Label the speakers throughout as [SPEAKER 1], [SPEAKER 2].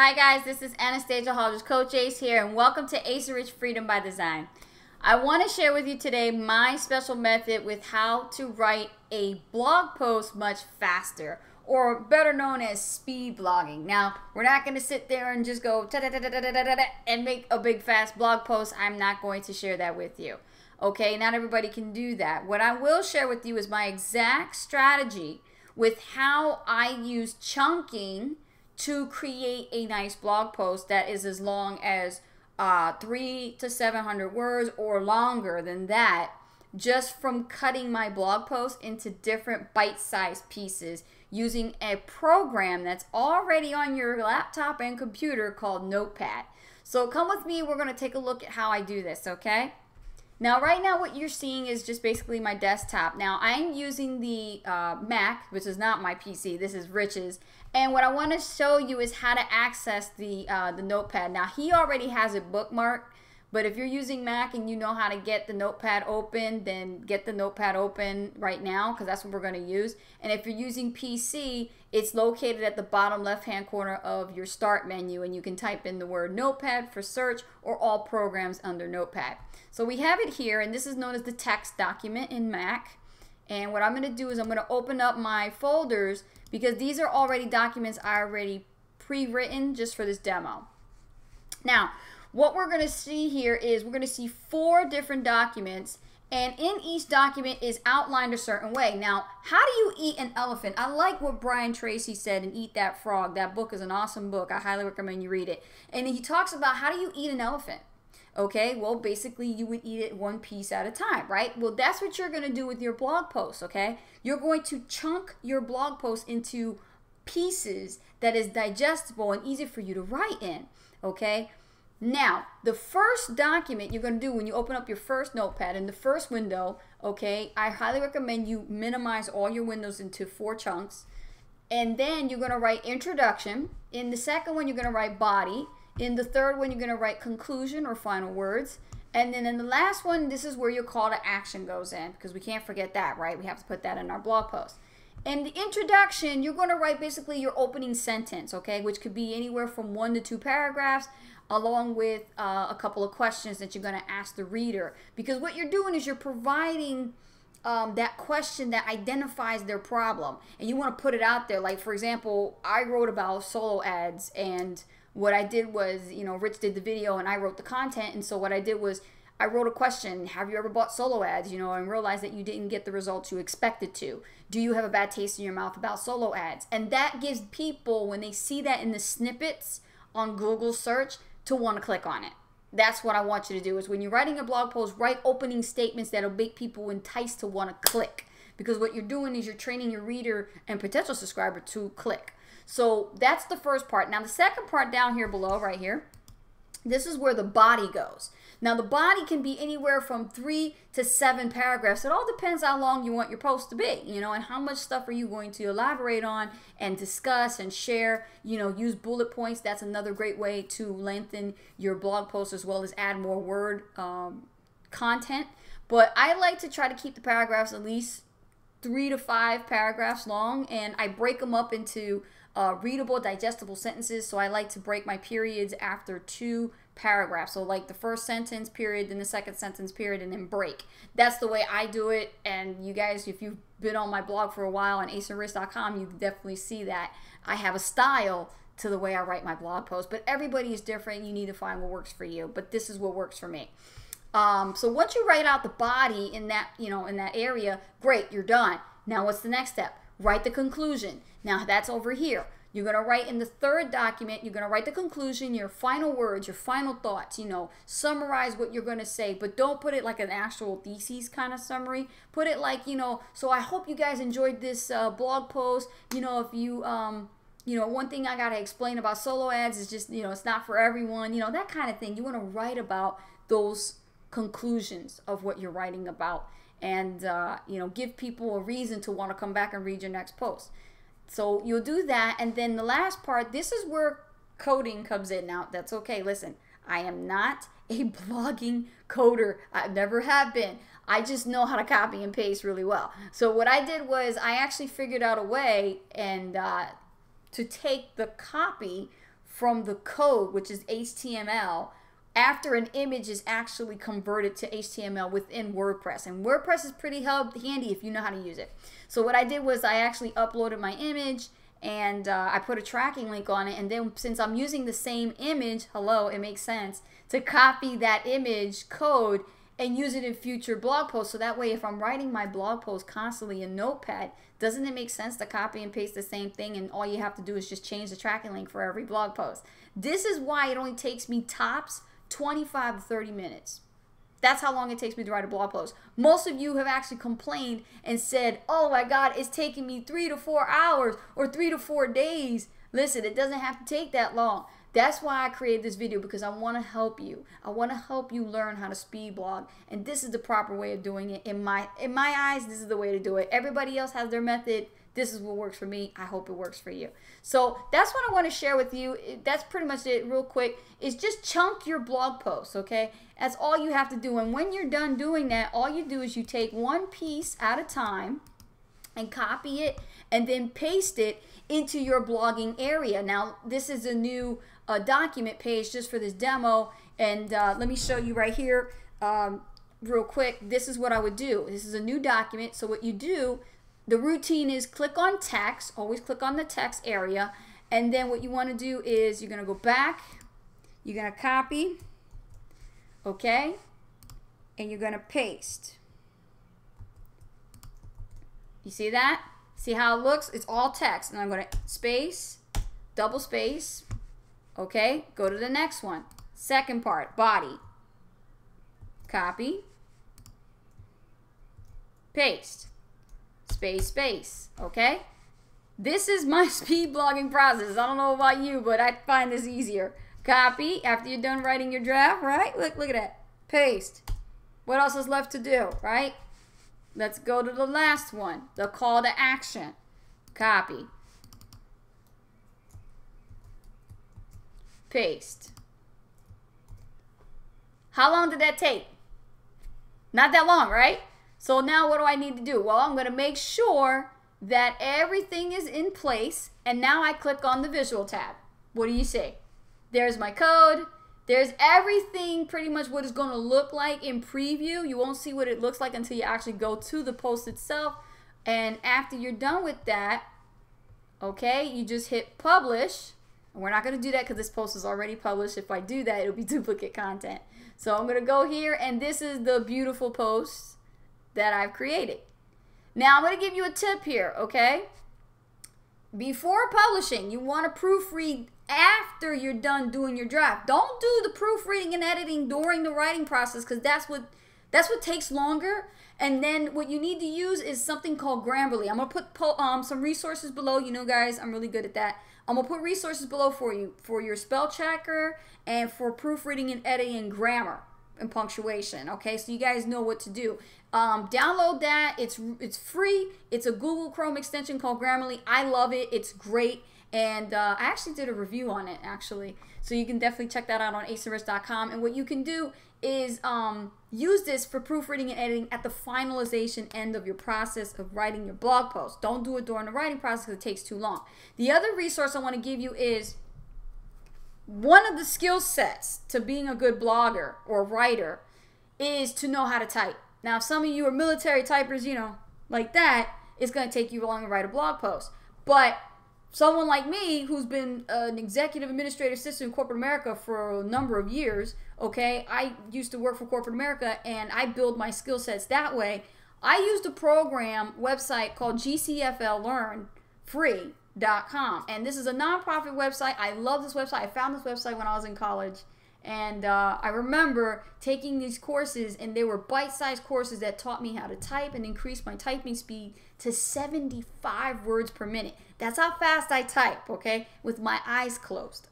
[SPEAKER 1] Hi guys, this is Anastacia Hauldridge, Coach Ace here, and welcome to Ace Rich Freedom by Design. I want to share with you today my special method with how to write a blog post much faster, or better known as speed blogging. Now, we're not going to sit there and just go and make a big fast blog post. I'm not going to share that with you. Okay, not everybody can do that. What I will share with you is my exact strategy with how I use chunking to create a nice blog post that is as long as 300 to 700 words or longer than that, just from cutting my blog post into different bite-sized pieces using a program that's already on your laptop and computer called Notepad. So come with me, we're going to take a look at how I do this, okay? Now, right now, what you're seeing is just basically my desktop. Now, I'm using the Mac, which is not my PC. This is Rich's. And what I want to show you is how to access the Notepad. Now, he already has it bookmarked. But if you're using Mac and you know how to get the Notepad open, then get the Notepad open right now, because that's what we're going to use. And if you're using PC, it's located at the bottom left-hand corner of your Start menu, and you can type in the word Notepad for search or all programs under Notepad. So we have it here, and this is known as the text document in Mac. And what I'm going to do is I'm going to open up my folders, because these are already documents I already pre-written just for this demo. Now, what we're going to see here is we're going to see 4 different documents, and in each document is outlined a certain way. Now, how do you eat an elephant? I like what Brian Tracy said in Eat That Frog. That book is an awesome book. I highly recommend you read it. And he talks about how do you eat an elephant. Okay, well, basically you would eat it one piece at a time, right? Well, that's what you're going to do with your blog post, okay? You're going to chunk your blog post into pieces that is digestible and easy for you to write in, okay? Now, the first document you're going to do when you open up your first Notepad in the first window, okay, I highly recommend you minimize all your windows into 4 chunks. And then you're going to write introduction. In the second one, you're going to write body. In the third one, you're going to write conclusion or final words. And then in the last one, this is where your call to action goes in, because we can't forget that, right? We have to put that in our blog post. In the introduction, you're going to write basically your opening sentence, okay, which could be anywhere from 1 to 2 paragraphs, along with a couple of questions that you're going to ask the reader. Because what you're doing is you're providing that question that identifies their problem. And you want to put it out there. Like, for example, I wrote about solo ads, and what I did was, you know, Rich did the video and I wrote the content. And so what I did was I wrote a question. Have you ever bought solo ads, you know, and realized that you didn't get the results you expected to? Do you have a bad taste in your mouth about solo ads? And that gives people, when they see that in the snippets on Google search, to want to click on it. That's what I want you to do, is when you're writing a blog post, write opening statements that'll make people enticed to want to click. Because what you're doing is you're training your reader and potential subscriber to click. So that's the first part. Now the second part down here below, right here, this is where the body goes. Now the body can be anywhere from 3 to 7 paragraphs. It all depends how long you want your post to be, you know, and how much stuff are you going to elaborate on and discuss and share. You know, use bullet points. That's another great way to lengthen your blog post, as well as add more word content. But I like to try to keep the paragraphs at least 3 to 5 paragraphs long, and I break them up into readable, digestible sentences. So I like to break my periods after 2 paragraphs. So like the first sentence period, then the second sentence period, and then break. That's the way I do it. And you guys, if you've been on my blog for a while on aceandrich.com, you definitely see that I have a style to the way I write my blog post. But everybody is different. You need to find what works for you. But this is what works for me. So once you write out the body in that, you know, in that area, great, you're done. Now what's the next step? Write the conclusion. Now that's over here. You're going to write in the third document, you're going to write the conclusion, your final words, your final thoughts, you know, summarize what you're going to say, but don't put it like an actual thesis kind of summary. Put it like, you know, so I hope you guys enjoyed this blog post. You know, if you, you know, one thing I got to explain about solo ads is just, you know, it's not for everyone, you know, that kind of thing. You want to write about those conclusions of what you're writing about, and you know, give people a reason to want to come back and read your next post. So you'll do that, and then the last part, this is where coding comes in. Now that's okay. Listen, I am not a blogging coder. I never have been. I just know how to copy and paste really well. So what I did was I actually figured out a way and to take the copy from the code, which is HTML, after an image is actually converted to HTML within WordPress. And WordPress is pretty handy if you know how to use it. So what I did was I actually uploaded my image, and I put a tracking link on it. And then since I'm using the same image, hello, it makes sense to copy that image code and use it in future blog posts. So that way, if I'm writing my blog post constantly in Notepad, doesn't it make sense to copy and paste the same thing, and all you have to do is just change the tracking link for every blog post? This is why it only takes me tops 25 to 30 minutes. That's how long it takes me to write a blog post. Most of you have actually complained and said, oh my God, it's taking me 3 to 4 hours or 3 to 4 days. Listen, it doesn't have to take that long. That's why I created this video, because I want to help you. I want to help you learn how to speed blog, and this is the proper way of doing it. In my eyes, this is the way to do it. Everybody else has their method. This is what works for me. I hope it works for you. So that's what I want to share with you. That's pretty much it real quick. Is just chunk your blog posts, okay? That's all you have to do. And when you're done doing that, all you do is you take one piece at a time and copy it and then paste it into your blogging area. Now, this is a new document page just for this demo, and let me show you right here real quick. This is what I would do. This is a new document. So what you do, the routine is click on text, always click on the text area, and then what you want to do is you're going to go back, you're going to copy, okay, and you're going to paste. You see that? See how it looks? It's all text. And I'm going to space, double space, okay, go to the next one. Second part, body, copy, paste, space, space, okay? This is my speed blogging process. I don't know about you, but I find this easier. Copy after you're done writing your draft, right? Look at that. Paste. What else is left to do, right? Let's go to the last one, the call to action. Copy. Paste. How long did that take? Not that long, right? So now what do I need to do? Well, I'm going to make sure that everything is in place, and now I click on the visual tab. What do you see? There's my code. There's everything, pretty much what it's going to look like in preview. You won't see what it looks like until you actually go to the post itself. And after you're done with that, okay, you just hit publish. And we're not going to do that because this post is already published. If I do that, it'll be duplicate content. So I'm going to go here, and this is the beautiful post that I've created. Now I'm going to give you a tip here, okay? Before publishing, you want to proofread after you're done doing your draft. Don't do the proofreading and editing during the writing process, because that's what takes longer. And then what you need to use is something called Grammarly. I'm going to put some resources below. You know, guys, I'm really good at that. I'm going to put resources below for you for your spell checker and for proofreading and editing grammar and punctuation. Okay, so you guys know what to do. Download that. It's free. It's a Google Chrome extension called Grammarly. I love it. It's great. And I actually did a review on it, actually. So you can definitely check that out on aceandrich.com. And what you can do is use this for proofreading and editing at the finalization end of your process of writing your blog post. Don't do it during the writing process because it takes too long. The other resource I want to give you is one of the skill sets to being a good blogger or writer is to know how to type. Now, if some of you are military typers, you know, like that, it's going to take you long to write a blog post. But someone like me, who's been an executive administrative assistant in corporate America for a number of years, okay, I used to work for corporate America, and I build my skill sets that way. I used a program website called GCFLLearnFree.com, and this is a nonprofit website. I love this website. I found this website when I was in college, and I remember taking these courses, and they were bite-sized courses that taught me how to type and increase my typing speed to 75 words per minute. That's how fast I type, okay, with my eyes closed.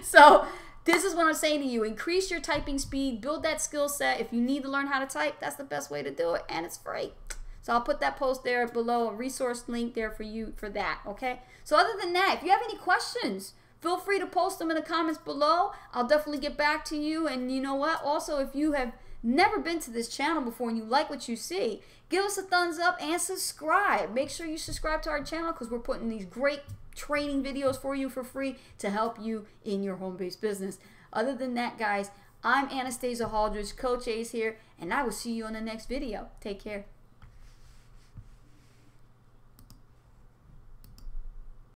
[SPEAKER 1] So this is what I'm saying to you. Increase your typing speed. Build that skill set. If you need to learn how to type, that's the best way to do it, and it's free. So I'll put that post there below, a resource link there for you for that, okay? So other than that, if you have any questions, feel free to post them in the comments below. I'll definitely get back to you. And you know what? Also, if you have never been to this channel before and you like what you see, give us a thumbs up and subscribe. Make sure you subscribe to our channel because we're putting these great training videos for you for free to help you in your home-based business. Other than that, guys, I'm Anastacia Hauldridge, Coach Ace here, and I will see you on the next video. Take care.